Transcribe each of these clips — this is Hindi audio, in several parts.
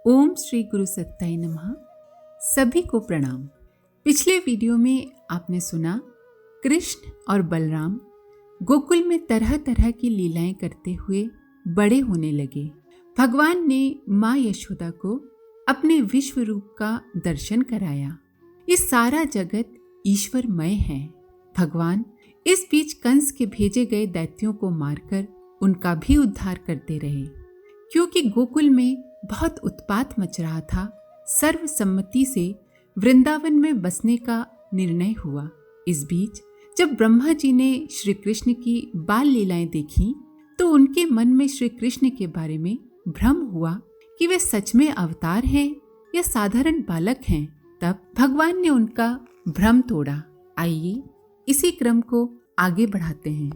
ओम श्री गुरु सत्ताई नमः। सभी को प्रणाम। पिछले वीडियो में आपने सुना कृष्ण और बलराम गोकुल में तरह तरह की लीलाएं करते हुए बड़े होने लगे। भगवान ने माँ यशोदा को अपने विश्व रूप का दर्शन कराया। ये सारा जगत ईश्वरमय है। भगवान इस बीच कंस के भेजे गए दैत्यों को मारकर उनका भी उद्धार करते रहे। क्योंकि गोकुल में बहुत उत्पात मच रहा था, सर्वसम्मति से वृंदावन में बसने का निर्णय हुआ। इस बीच जब ब्रह्मा जी ने श्री कृष्ण की बाल लीलाएं देखी तो उनके मन में श्री कृष्ण के बारे में भ्रम हुआ कि वे सच में अवतार हैं या साधारण बालक हैं। तब भगवान ने उनका भ्रम तोड़ा। आइए इसी क्रम को आगे बढ़ाते हैं।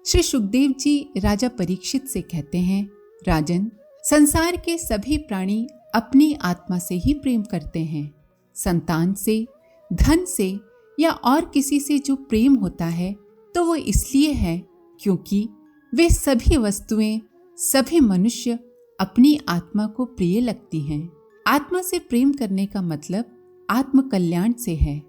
श्री सुखदेव जी राजा परीक्षित से कहते हैं, राजन, संसार के सभी प्राणी अपनी आत्मा से ही प्रेम करते हैं। संतान से, धन से या और किसी से जो प्रेम होता है तो वो इसलिए है क्योंकि वे सभी वस्तुएं, सभी मनुष्य अपनी आत्मा को प्रिय लगती हैं। आत्मा से प्रेम करने का मतलब आत्म कल्याण से है।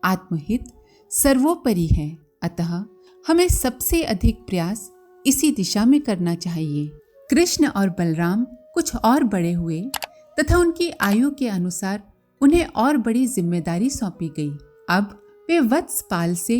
आत्महित सर्वोपरि है। अतः हमें सबसे अधिक प्रयास इसी दिशा में करना चाहिए। कृष्ण और बलराम कुछ और बड़े हुए तथा उनकी आयु के अनुसार उन्हें और बड़ी जिम्मेदारी सौंपी गई। अब वे वत्सपाल से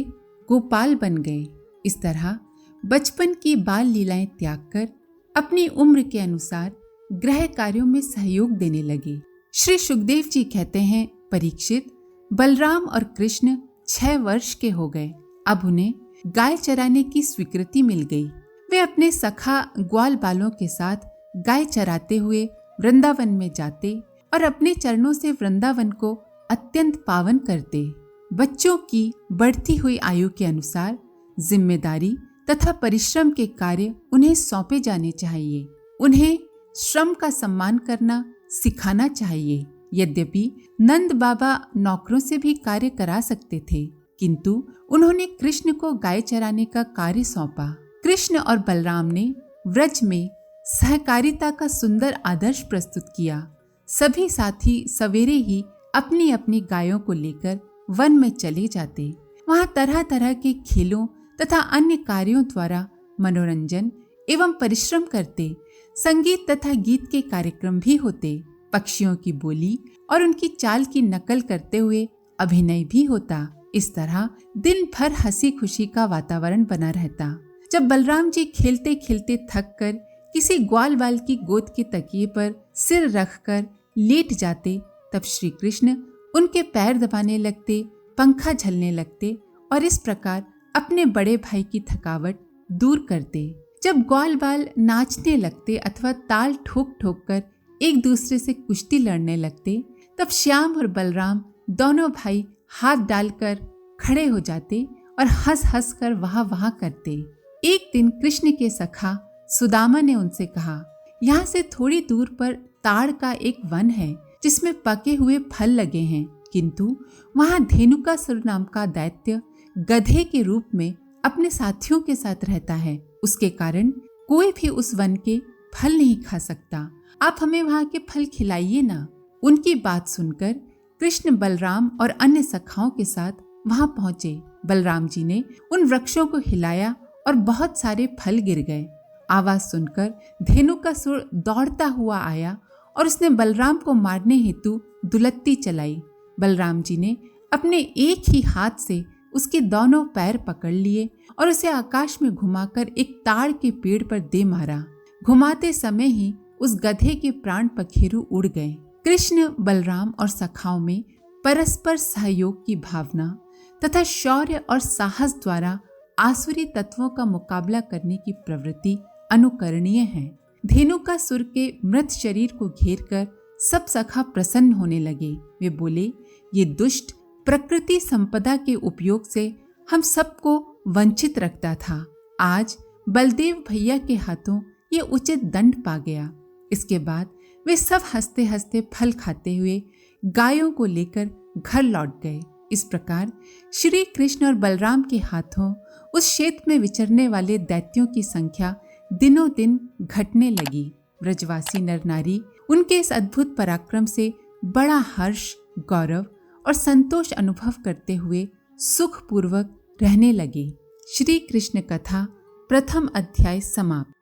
गोपाल बन गए। इस तरह बचपन की बाल लीलाएं त्याग कर अपनी उम्र के अनुसार गृह कार्यों में सहयोग देने लगे। श्री सुखदेव जी कहते हैं, परीक्षित, बलराम और कृष्ण 6 वर्ष के हो गए। अब उन्हें गाय चराने की स्वीकृति मिल गई। वे अपने सखा ग्वाल बालों के साथ गाय चराते हुए वृंदावन में जाते और अपने चरणों से वृंदावन को अत्यंत पावन करते। बच्चों की बढ़ती हुई आयु के अनुसार जिम्मेदारी तथा परिश्रम के कार्य उन्हें सौंपे जाने चाहिए। उन्हें श्रम का सम्मान करना सिखाना चाहिए। यद्यपि नंद बाबा नौकरों से भी कार्य करा सकते थे, किंतु उन्होंने कृष्ण को गाय चराने का कार्य सौंपा। कृष्ण और बलराम ने व्रज में सहकारिता का सुंदर आदर्श प्रस्तुत किया। सभी साथी सवेरे ही अपनी अपनी गायों को लेकर वन में चले जाते। वहां तरह तरह के खेलों तथा अन्य कार्यों द्वारा मनोरंजन एवं परिश्रम करते। संगीत तथा गीत के कार्यक्रम भी होते। पक्षियों की बोली और उनकी चाल की नकल करते हुए अभिनय भी होता। इस तरह दिन भर हंसी खुशी का वातावरण बना रहता। जब बलराम जी खेलते खेलते थक कर किसी ग्वाल बाल की गोद के तकिए पर सिर रखकर लेट जाते, तब श्री कृष्ण उनके पैर दबाने लगते, पंखा झलने लगते और इस प्रकार अपने बड़े भाई की थकावट दूर करते। जब ग्वाल बाल नाचने लगते अथवा ताल ठोक ठोक कर एक दूसरे से कुश्ती लड़ने लगते, तब श्याम और बलराम दोनों भाई हाथ डालकर खड़े हो जाते और हंस हंस कर वाह वाह करते। एक दिन कृष्ण के सखा सुदामा ने उनसे कहा, यहाँ से थोड़ी दूर पर ताड़ का एक वन है जिसमें पके हुए फल लगे हैं, किंतु वहाँ धेनुकासुर नाम का दैत्य गधे के रूप में अपने साथियों के साथ रहता है। उसके कारण कोई भी उस वन के फल नहीं खा सकता। आप हमें वहाँ के फल खिलाइए ना। उनकी बात सुनकर कृष्ण बलराम और अन्य सखाओं के साथ वहाँ पहुँचे। बलराम जी ने उन वृक्षों को हिलाया और बहुत सारे फल गिर गए। आवाज सुनकर धेनुकासुर दौड़ता हुआ आया और उसने बलराम को मारने हेतु दुलत्ती चलाई। बलराम जी ने अपने एक ही हाथ से उसके दोनों पैर पकड़ लिए और उसे आकाश में घुमाकर एक ताड़ के पेड़ पर दे मारा। घुमाते समय ही उस गधे के प्राण पखेरु उड़ गए। कृष्ण, बलराम और सखाओं में परस्पर सहयोग की भावना तथा शौर्य और साहस द्वारा आसुरी तत्वों का मुकाबला करने की प्रवृत्ति अनुकरणीय है। धेनुकासुर के मृत शरीर को घेरकर सब सखा प्रसन्न होने लगे। वे बोले, ये दुष्ट प्रकृति संपदा के उपयोग से हम सबको वंचित रखता था। आज बलदेव भैया के हाथों ये उचित दंड पा गया। इसके बाद वे सब हंसते हंसते फल खाते हुए गायों को लेकर घर लौट गए। इस प्रकार श्री कृष्ण और बलराम के हाथों उस क्षेत्र में विचरने वाले दैत्यों की संख्या दिनों दिन घटने लगी। ब्रजवासी नर नारी उनके इस अद्भुत पराक्रम से बड़ा हर्ष, गौरव और संतोष अनुभव करते हुए सुखपूर्वक रहने लगे। श्री कृष्ण कथा प्रथम अध्याय समाप्त।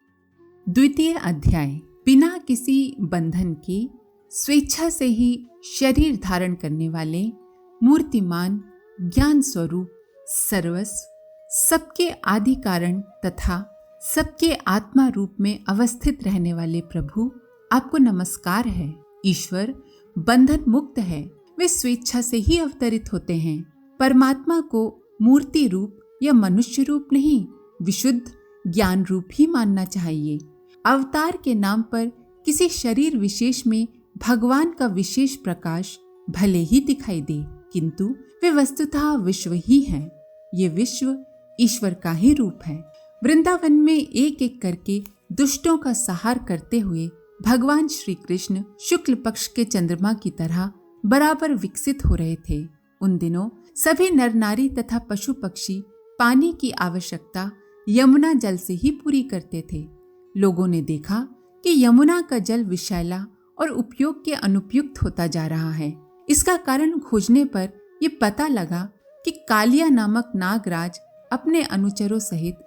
द्वितीय अध्याय। बिना किसी बंधन के स्वेच्छा से ही शरीर धारण करने वाले मूर्तिमान ज्ञान स्वरूप सर्वस्व, सबके आदि कारण तथा सबके आत्मा रूप में अवस्थित रहने वाले प्रभु, आपको नमस्कार है। ईश्वर बंधन मुक्त है, वे स्वेच्छा से ही अवतरित होते हैं। परमात्मा को मूर्ति रूप या मनुष्य रूप नहीं, विशुद्ध ज्ञान रूप ही मानना चाहिए। अवतार के नाम पर किसी शरीर विशेष में भगवान का विशेष प्रकाश भले ही दिखाई दे, किंतु वे वस्तुतः विश्व ही हैं। ये विश्व ईश्वर का ही रूप है। वृंदावन में एक एक करके दुष्टों का संहार करते हुए भगवान श्री कृष्ण शुक्ल पक्ष के चंद्रमा की तरह बराबर विकसित हो रहे थे। उन दिनों सभी नर नारी तथा पशु पक्षी पानी की आवश्यकता यमुना जल से ही पूरी करते थे। लोगों ने देखा कि यमुना का जल विषैला और उपयोग के अनुपयुक्त होता जा रहा है। इसका कारण खोजने पर ये पता लगा कि कालिया नामक नागराज अपने अनुचरों सहित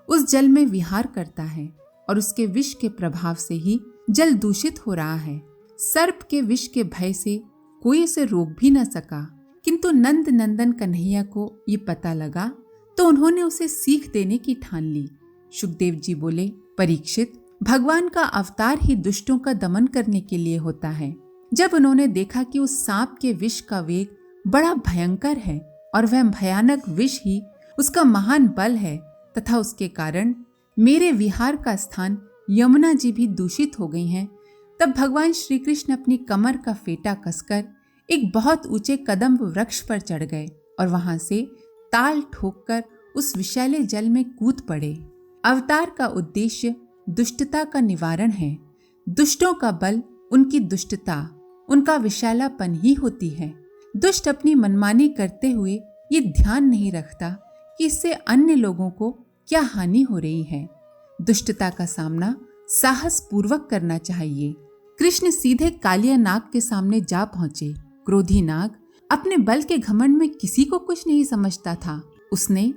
उस जल में विहार करता है और उसके विष के प्रभाव से ही जल दूषित हो रहा है। सर्प के विष के भय से कोई उसे रोक भी न सका, किंतु नंद नंदन कन्हैया को ये पता लगा तो उन्होंने उसे सीख देने की ठान ली। सुखदेव जी बोले, परीक्षित, भगवान का अवतार ही दुष्टों का दमन करने के लिए होता है। जब उन्होंने देखा कि उस सांप के विष का वेग बड़ा भयंकर है और वह भयानक विष ही उसका महान बल है तथा उसके कारण मेरे विहार का स्थान यमुना जी भी दूषित हो गई हैं, तब भगवान श्री कृष्ण अपनी कमर का फेटा कसकर एक बहुत ऊंचे कदम वृक्ष पर चढ़ गए और वहां से ताल ठोककर उस विषैले जल में कूद पड़े। अवतार का उद्देश्य दुष्टता का निवारण है। दुष्टों का बल उनकी दुष्टता, उनका विषैलापन ही होती है। दुष्ट अपनी मनमानी करते हुए ये ध्यान नहीं रखता कि इससे अन्य लोगों को क्या हानि हो रही है। दुष्टता का सामना साहस पूर्वक करना चाहिए। कृष्ण सीधे कालिया नाग के सामने जा पहुंचे। क्रोधी नाग अपने बल के घमंड में किसी को कुछ नहीं समझता था। उसने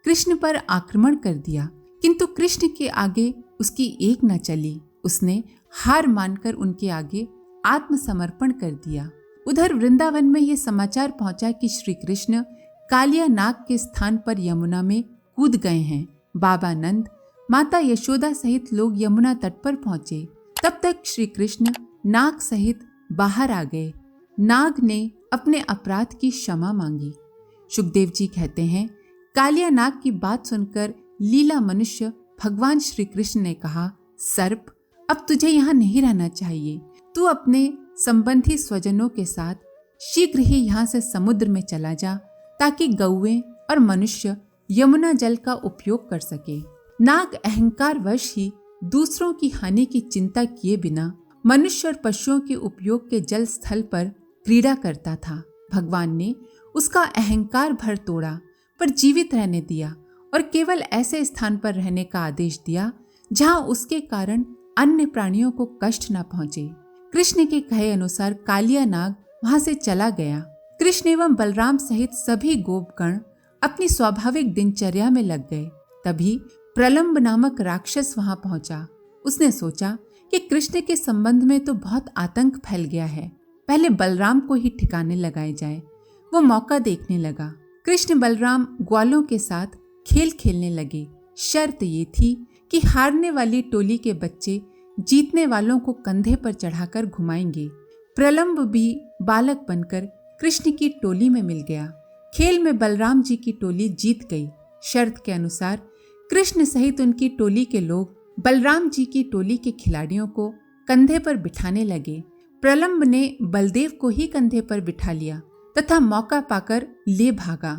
कृष्ण पर आक्रमण कर दिया, किंतु कृष्ण के आगे उसकी एक न चली। उसने हार मानकर उनके आगे आत्मसमर्पण कर दिया। उधर वृंदावन में ये समाचार पहुंचा कि श्री कृष्ण कालिया नाग के स्थान पर यमुना में कूद गए हैं। बाबा नंद, माता यशोदा सहित लोग यमुना तट पर पहुंचे। तब तक श्री कृष्ण नाग सहित बाहर आ गए। नाग ने अपने अपराध की क्षमा मांगी। सुखदेव जी कहते हैं, कालिया नाग की बात सुनकर लीला मनुष्य भगवान श्री कृष्ण ने कहा, सर्प, अब तुझे यहाँ नहीं रहना चाहिए। तू अपने संबंधी स्वजनों के साथ शीघ्र ही यहाँ से समुद्र में चला जा, ताकि गौएं और मनुष्य यमुना जल का उपयोग कर सके। नाग अहंकार वश ही दूसरों की हानि की चिंता किए बिना मनुष्य और पशुओं के उपयोग के जल स्थल पर क्रीड़ा करता था। भगवान ने उसका अहंकार भर तोड़ा, पर जीवित रहने दिया और केवल ऐसे स्थान पर रहने का आदेश दिया जहां उसके कारण अन्य प्राणियों को कष्ट न पहुंचे। कृष्ण के कहे अनुसार कालिया नाग वहां से चला गया। कृष्ण एवं बलराम सहित सभी गोपगण अपनी स्वाभाविक दिनचर्या में लग गए। तभी प्रलंब नामक राक्षस वहां पहुंचा। उसने सोचा कि कृष्ण के संबंध में तो बहुत आतंक फैल गया है, पहले बलराम को ही ठिकाने लगाए जाए। वो मौका देखने लगा। कृष्ण बलराम ग्वालों के साथ खेल खेलने लगे। शर्त ये थी कि हारने वाली टोली के बच्चे जीतने वालों को कंधे पर चढ़ाकर घुमाएंगे। प्रलंब भी बालक बनकर कृष्ण की टोली में मिल गया। खेल में बलराम जी की टोली जीत गई। शर्त के अनुसार कृष्ण सहित उनकी टोली के लोग बलराम जी की टोली के खिलाड़ियों को कंधे पर बिठाने लगे। प्रलंब ने बलदेव को ही कंधे पर बिठा लिया तथा मौका पाकर ले भागा।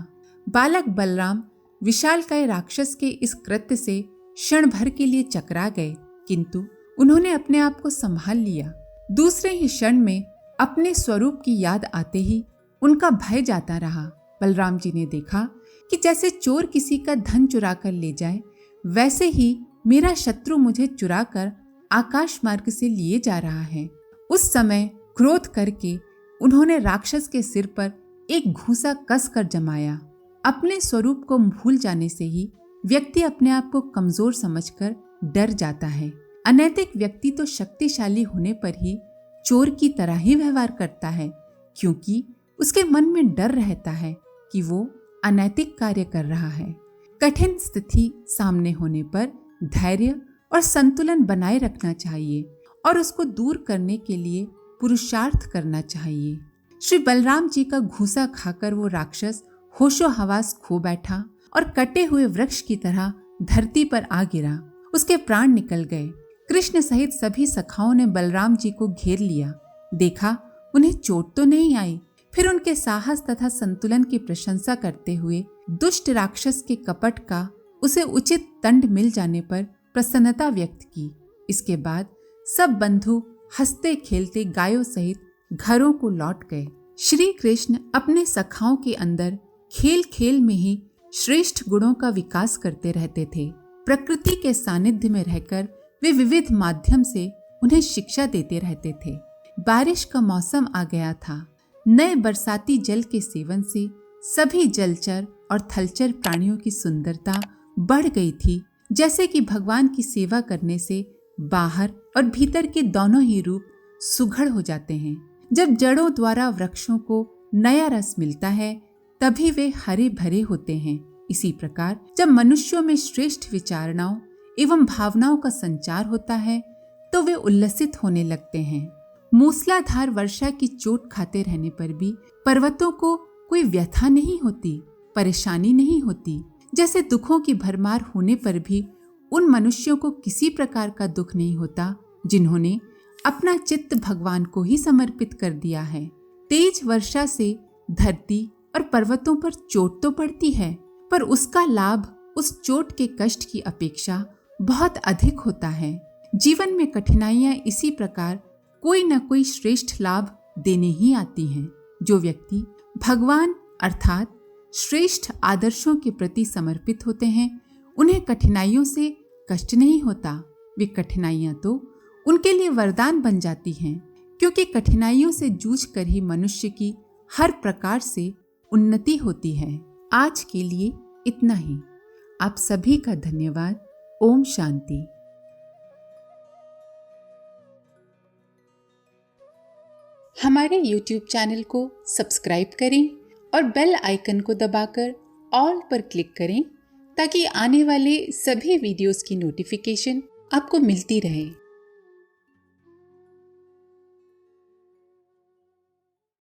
बालक बलराम विशालकाय राक्षस के इस कृत्य से क्षण भर के लिए चकरा गए, किंतु उन्होंने अपने आप को संभाल लिया। दूसरे ही क्षण में अपने स्वरूप की याद आते ही उनका भय जाता रहा। बलराम जी ने देखा कि जैसे चोर किसी का धन चुरा कर ले जाए, वैसे ही मेरा शत्रु मुझे चुरा कर आकाश मार्ग से लिए जा रहा है। उस समय क्रोध करके उन्होंने राक्षस के सिर पर एक घूंसा कस कर जमाया। अपने स्वरूप को भूल जाने से ही व्यक्ति अपने आप को कमजोर समझकर डर जाता है। अनैतिक व्यक्ति तो शक्तिशाली होने पर ही चोर की तरह ही व्यवहार करता है, क्योंकि उसके मन में डर रहता है कि वो अनैतिक कार्य कर रहा है। कठिन स्थिति सामने होने पर धैर्य और संतुलन बनाए रखना चाहिए और उसको दूर करने के लिए पुरुषार्थ करना चाहिए। श्री बलराम जी का घूंसा खाकर वो राक्षस होशो हवास खो बैठा और कटे हुए वृक्ष की तरह धरती पर आ गिरा। उसके प्राण निकल गए। कृष्ण सहित सभी सखाओं ने बलराम जी को घेर लिया। देखा उन्हें चोट तो नहीं आई। फिर उनके साहस तथा संतुलन की प्रशंसा करते हुए दुष्ट राक्षस के कपट का उसे उचित दंड मिल जाने पर प्रसन्नता व्यक्त की। इसके बाद सब बंधु हंसते खेलते गायों सहित घरों को लौट गए। श्री कृष्ण अपने सखाओं के अंदर खेल खेल में ही श्रेष्ठ गुणों का विकास करते रहते थे। प्रकृति के सानिध्य में रहकर वे विविध माध्यम से उन्हें शिक्षा देते रहते थे। बारिश का मौसम आ गया था। नए बरसाती जल के सेवन से सभी जलचर और थलचर प्राणियों की सुंदरता बढ़ गई थी। जैसे कि भगवान की सेवा करने से बाहर और भीतर के दोनों ही रूप सुघड़ हो जाते हैं। जब जड़ों द्वारा वृक्षों को नया रस मिलता है तभी वे हरे भरे होते हैं। इसी प्रकार जब मनुष्यों में श्रेष्ठ विचारणाओं एवं भावनाओं का संचार होता है तो वे उल्लसित होने लगते हैं। मूसलाधार वर्षा की चोट खाते रहने पर भी पर्वतों को कोई व्यथा नहीं होती, परेशानी नहीं होती। जैसे दुखों की भरमार होने पर भी उन मनुष्यों को किसी प्रकार का दुख नहीं होता जिन्होंने अपना चित्त भगवान को ही समर्पित कर दिया है। तेज वर्षा से धरती और पर्वतों पर चोट तो पड़ती है, पर उसका लाभ उस चोट के कष्ट की अपेक्षा बहुत अधिक होता है। जीवन में कठिनाइयां इसी प्रकार कोई न कोई श्रेष्ठ लाभ देने ही आती हैं। जो व्यक्ति भगवान अर्थात श्रेष्ठ आदर्शों के प्रति समर्पित होते हैं उन्हें कठिनाइयों से कष्ट नहीं होता। वे कठिनाइयां तो उनके लिए वरदान बन जाती हैं, क्योंकि कठिनाइयों से जूझकर ही मनुष्य की हर प्रकार से उन्नति होती है। आज के लिए इतना ही। आप सभी का धन्यवाद। ओम शांति। हमारे YouTube चैनल को सब्सक्राइब करें और बेल आइकन को दबाकर ऑल पर क्लिक करें ताकि आने वाले सभी वीडियोस की नोटिफिकेशन आपको मिलती रहे।